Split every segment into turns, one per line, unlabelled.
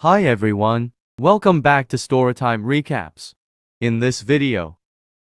Hi everyone, welcome back to Storytime Recaps. In this video,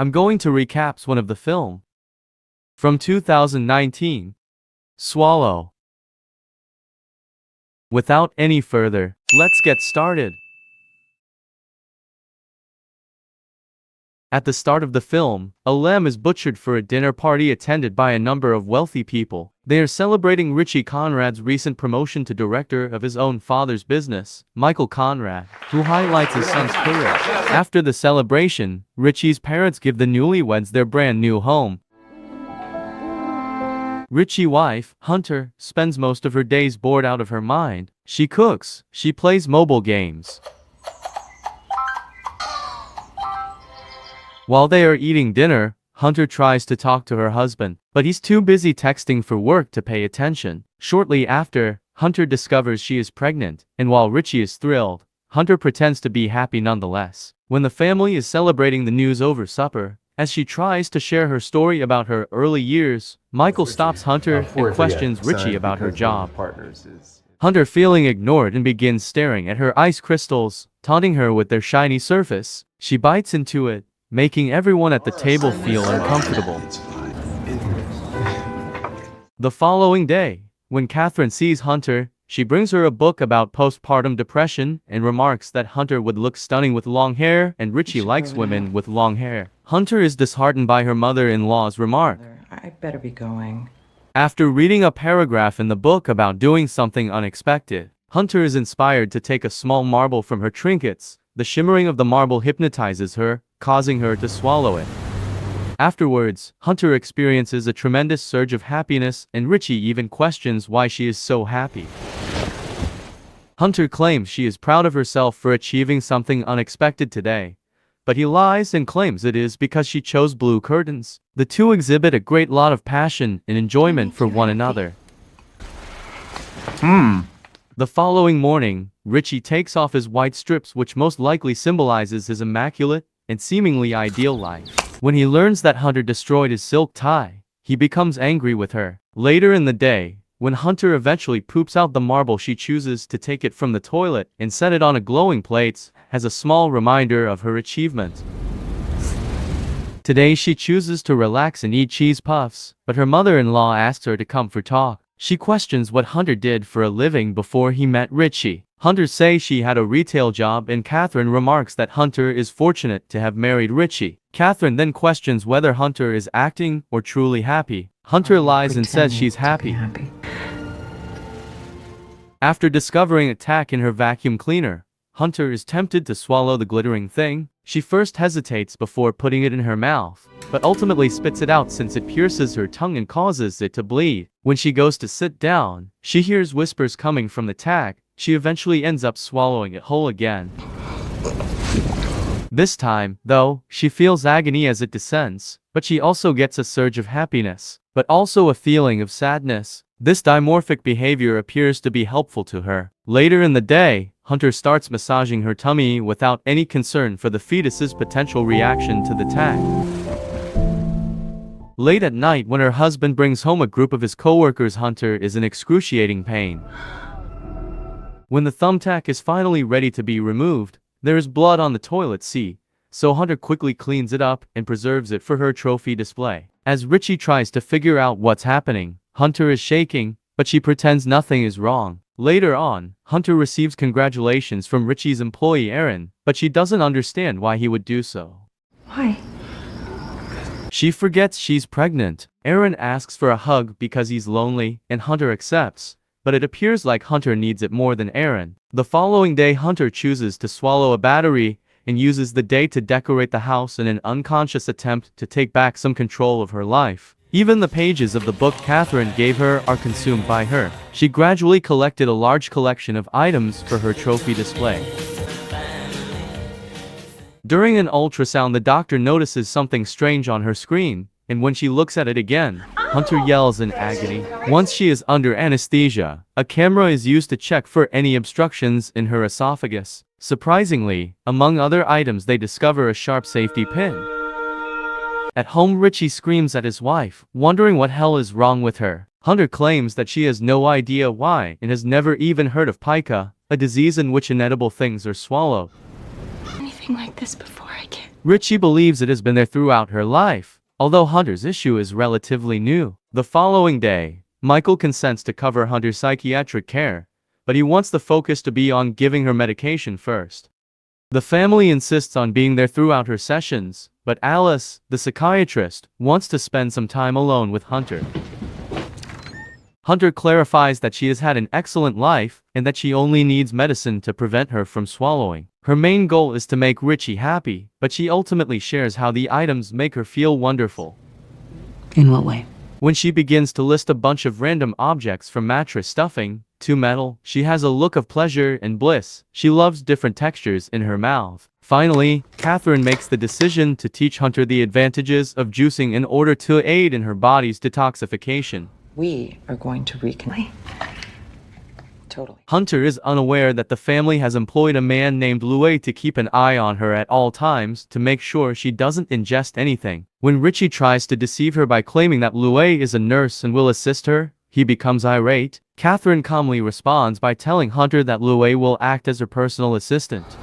I'm going to recap one of the film from 2019, Swallow. Without any further, let's get started. At the start of the film, a lamb is butchered for a dinner party attended by a number of wealthy people. They are celebrating Richie Conrad's recent promotion to director of his own father's business, Michael Conrad, who highlights his son's career. After the celebration, Richie's parents give the newlyweds their brand new home. Richie's wife, Hunter, spends most of her days bored out of her mind. She cooks, she plays mobile games. While they are eating dinner, Hunter tries to talk to her husband, but he's too busy texting for work to pay attention. Shortly after, Hunter discovers she is pregnant, and while Richie is thrilled, Hunter pretends to be happy nonetheless. When the family is celebrating the news over supper, as she tries to share her story about her early years, Michael stops Hunter and questions Richie about her job. Hunter, feeling ignored, and begins staring at her ice crystals, taunting her with their shiny surface. She bites into it, making everyone at the table feel uncomfortable. The following day, when Catherine sees Hunter, she brings her a book about postpartum depression and remarks that Hunter would look stunning with long hair and Richie likes women with long hair. Hunter is disheartened by her mother-in-law's remark.
I better be going.
After reading a paragraph in the book about doing something unexpected, Hunter is inspired to take a small marble from her trinkets. The shimmering of the marble hypnotizes her, causing her to swallow it. Afterwards, Hunter experiences a tremendous surge of happiness, and Richie even questions why she is so happy. Hunter claims she is proud of herself for achieving something unexpected today, but he lies and claims it is because she chose blue curtains. The two exhibit a great lot of passion and enjoyment for one another. The following morning, Richie takes off his white strips, which most likely symbolizes his immaculate and seemingly ideal life. When he learns that Hunter destroyed his silk tie, he becomes angry with her. Later in the day, when Hunter eventually poops out the marble, she chooses to take it from the toilet and set it on a glowing plate as a small reminder of her achievement. Today she chooses to relax and eat cheese puffs, but her mother-in-law asks her to come for talk. She questions what Hunter did for a living before he met Richie. Hunter says she had a retail job, and Catherine remarks that Hunter is fortunate to have married Richie. Catherine then questions whether Hunter is acting or truly happy. Hunter lies and says she's happy. After discovering a tack in her vacuum cleaner, Hunter is tempted to swallow the glittering thing. She first hesitates before putting it in her mouth, but ultimately spits it out since it pierces her tongue and causes it to bleed. When she goes to sit down, she hears whispers coming from the tack. She eventually ends up swallowing it whole again. This time, though, she feels agony as it descends, but she also gets a surge of happiness, but also a feeling of sadness. This dimorphic behavior appears to be helpful to her. Later in the day, Hunter starts massaging her tummy without any concern for the fetus's potential reaction to the tack. Late at night, when her husband brings home a group of his co-workers, Hunter is in excruciating pain. When the thumbtack is finally ready to be removed, there is blood on the toilet seat, so Hunter quickly cleans it up and preserves it for her trophy display. As Richie tries to figure out what's happening, Hunter is shaking, but she pretends nothing is wrong. Later on, Hunter receives congratulations from Richie's employee Aaron, but she doesn't understand why he would do so.
Why?
She forgets she's pregnant. Aaron asks for a hug because he's lonely, and Hunter accepts, but it appears like Hunter needs it more than Aaron. The following day, Hunter chooses to swallow a battery and uses the day to decorate the house in an unconscious attempt to take back some control of her life. Even the pages of the book Catherine gave her are consumed by her. She gradually collected a large collection of items for her trophy display. During an ultrasound, the doctor notices something strange on her screen, and when she looks at it again, Hunter yells in agony. Once she is under anesthesia, a camera is used to check for any obstructions in her esophagus. Surprisingly, among other items, they discover a sharp safety pin. At home, Richie screams at his wife, wondering what hell is wrong with her. Hunter claims that she has no idea why and has never even heard of pica, a disease in which inedible things are swallowed.
Anything like this before I get.
Richie believes it has been there throughout her life, although Hunter's issue is relatively new. The following day, Michael consents to cover Hunter's psychiatric care, but he wants the focus to be on giving her medication first. The family insists on being there throughout her sessions, but Alice, the psychiatrist, wants to spend some time alone with Hunter. Hunter clarifies that she has had an excellent life and that she only needs medicine to prevent her from swallowing. Her main goal is to make Richie happy, but she ultimately shares how the items make her feel wonderful.
In what way?
When she begins to list a bunch of random objects from mattress stuffing to metal, she has a look of pleasure and bliss. She loves different textures in her mouth. Finally, Catherine makes the decision to teach Hunter the advantages of juicing in order to aid in her body's detoxification.
We are going to reconnect. Totally.
Hunter is unaware that the family has employed a man named Louis to keep an eye on her at all times to make sure she doesn't ingest anything. When Richie tries to deceive her by claiming that Louis is a nurse and will assist her, he becomes irate. Catherine calmly responds by telling Hunter that Louis will act as her personal assistant.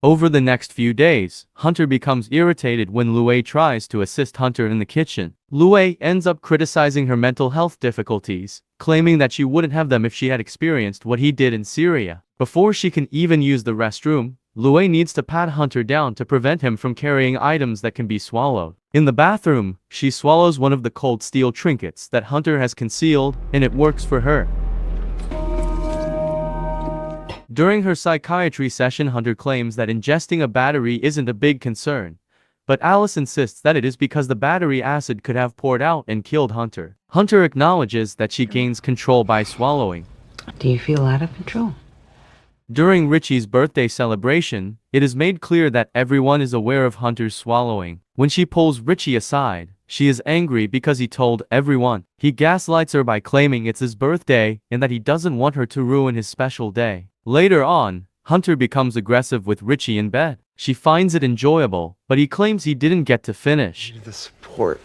Over the next few days, Hunter becomes irritated when Louis tries to assist Hunter in the kitchen. Louis ends up criticizing her mental health difficulties, claiming that she wouldn't have them if she had experienced what he did in Syria. Before she can even use the restroom, Louis needs to pat Hunter down to prevent him from carrying items that can be swallowed. In the bathroom, she swallows one of the cold steel trinkets that Hunter has concealed, and it works for her. During her psychiatry session, Hunter claims that ingesting a battery isn't a big concern, but Alice insists that it is because the battery acid could have poured out and killed Hunter. Hunter acknowledges that she gains control by swallowing.
Do you feel out of control?
During Richie's birthday celebration, it is made clear that everyone is aware of Hunter's swallowing. When she pulls Richie aside, she is angry because he told everyone. He gaslights her by claiming it's his birthday and that he doesn't want her to ruin his special day. Later on, Hunter becomes aggressive with Richie in bed. She finds it enjoyable, but he claims he didn't get to finish.
The support.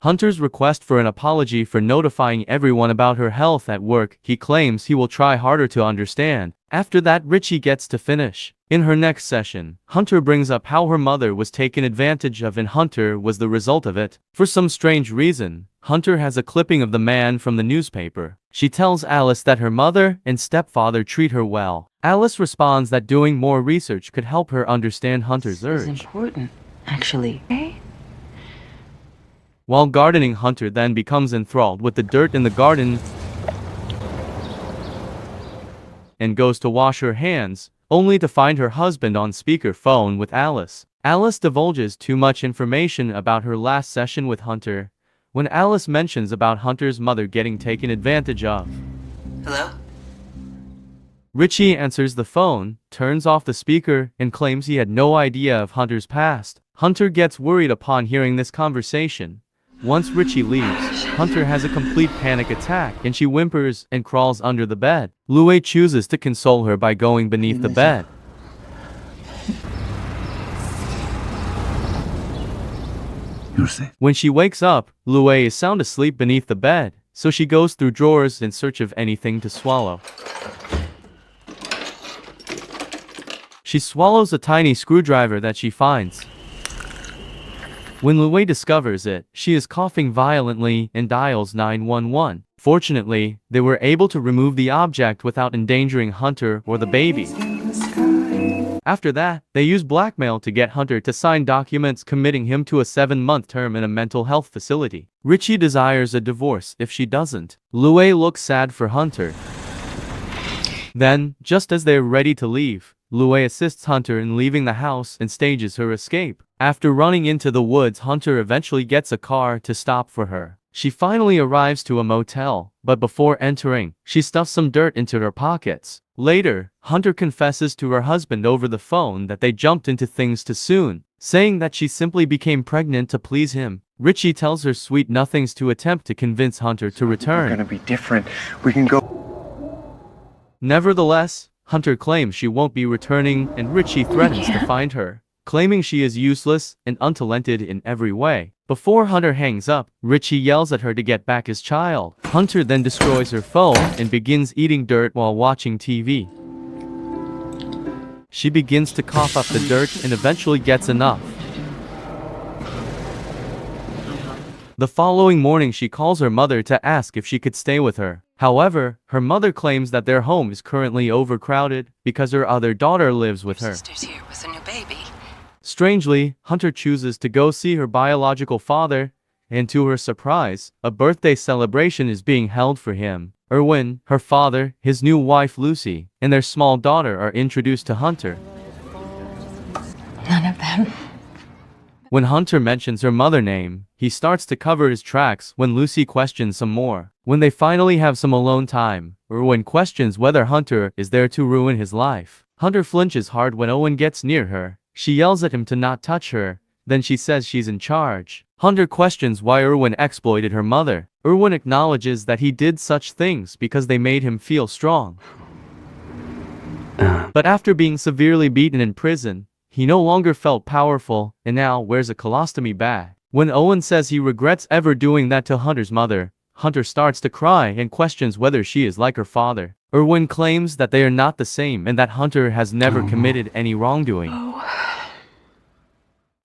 Hunter's request for an apology for notifying everyone about her health at work, he claims he will try harder to understand. After that, Richie gets to finish. In her next session, Hunter brings up how her mother was taken advantage of and Hunter was the result of it. For some strange reason, Hunter has a clipping of the man from the newspaper. She tells Alice that her mother and stepfather treat her well. Alice responds that doing more research could help her understand Hunter's urge.
It's important, actually. Okay?
While gardening, Hunter then becomes enthralled with the dirt in the garden and goes to wash her hands, only to find her husband on speakerphone with Alice. Alice divulges too much information about her last session with Hunter when Alice mentions about Hunter's mother getting taken advantage of.
Hello?
Richie answers the phone, turns off the speaker, and claims he had no idea of Hunter's past. Hunter gets worried upon hearing this conversation. Once Richie leaves, Hunter has a complete panic attack and she whimpers and crawls under the bed. Louis chooses to console her by going beneath the bed.
You're safe.
When she wakes up, Louis is sound asleep beneath the bed, so she goes through drawers in search of anything to swallow. She swallows a tiny screwdriver that she finds. When Louis discovers it, she is coughing violently and dials 911. Fortunately, they were able to remove the object without endangering Hunter or the baby. After that, they use blackmail to get Hunter to sign documents committing him to a 7-month term in a mental health facility. Richie desires a divorce if she doesn't. Louis looks sad for Hunter. Then, just as they're ready to leave, Louis assists Hunter in leaving the house and stages her escape. After running into the woods, Hunter eventually gets a car to stop for her. She finally arrives to a motel, but before entering, she stuffs some dirt into her pockets. Later, Hunter confesses to her husband over the phone that they jumped into things too soon, saying that she simply became pregnant to please him. Richie tells her sweet nothings to attempt to convince Hunter to return.
We're gonna be different. We can go.
Nevertheless, Hunter claims she won't be returning and Richie threatens to find her, claiming she is useless and untalented in every way. Before Hunter hangs up, Richie yells at her to get back his child. Hunter then destroys her phone and begins eating dirt while watching TV. She begins to cough up the dirt and eventually gets enough. The following morning she calls her mother to ask if she could stay with her. However, her mother claims that their home is currently overcrowded because her other daughter lives with her.
Sister's here with a new baby.
Strangely, Hunter chooses to go see her biological father, and to her surprise, a birthday celebration is being held for him. Erwin, her father, his new wife Lucy, and their small daughter are introduced to Hunter.
None of them.
When Hunter mentions her mother name, he starts to cover his tracks when Lucy questions some more. When they finally have some alone time, Erwin questions whether Hunter is there to ruin his life. Hunter flinches hard when Owen gets near her. She yells at him to not touch her, then she says she's in charge. Hunter questions why Erwin exploited her mother. Erwin acknowledges that he did such things because they made him feel strong. But after being severely beaten in prison, he no longer felt powerful and now wears a colostomy bag. When Owen says he regrets ever doing that to Hunter's mother, Hunter starts to cry and questions whether she is like her father. Erwin claims that they are not the same and that Hunter has never committed any wrongdoing.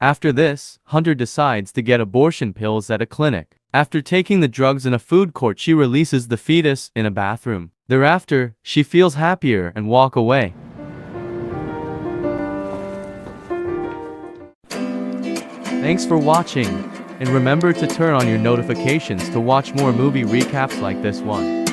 After this, Hunter decides to get abortion pills at a clinic. After taking the drugs in a food court, she releases the fetus in a bathroom. Thereafter, she feels happier and walks away. Thanks for watching, and remember to turn on your notifications to watch more movie recaps like this one.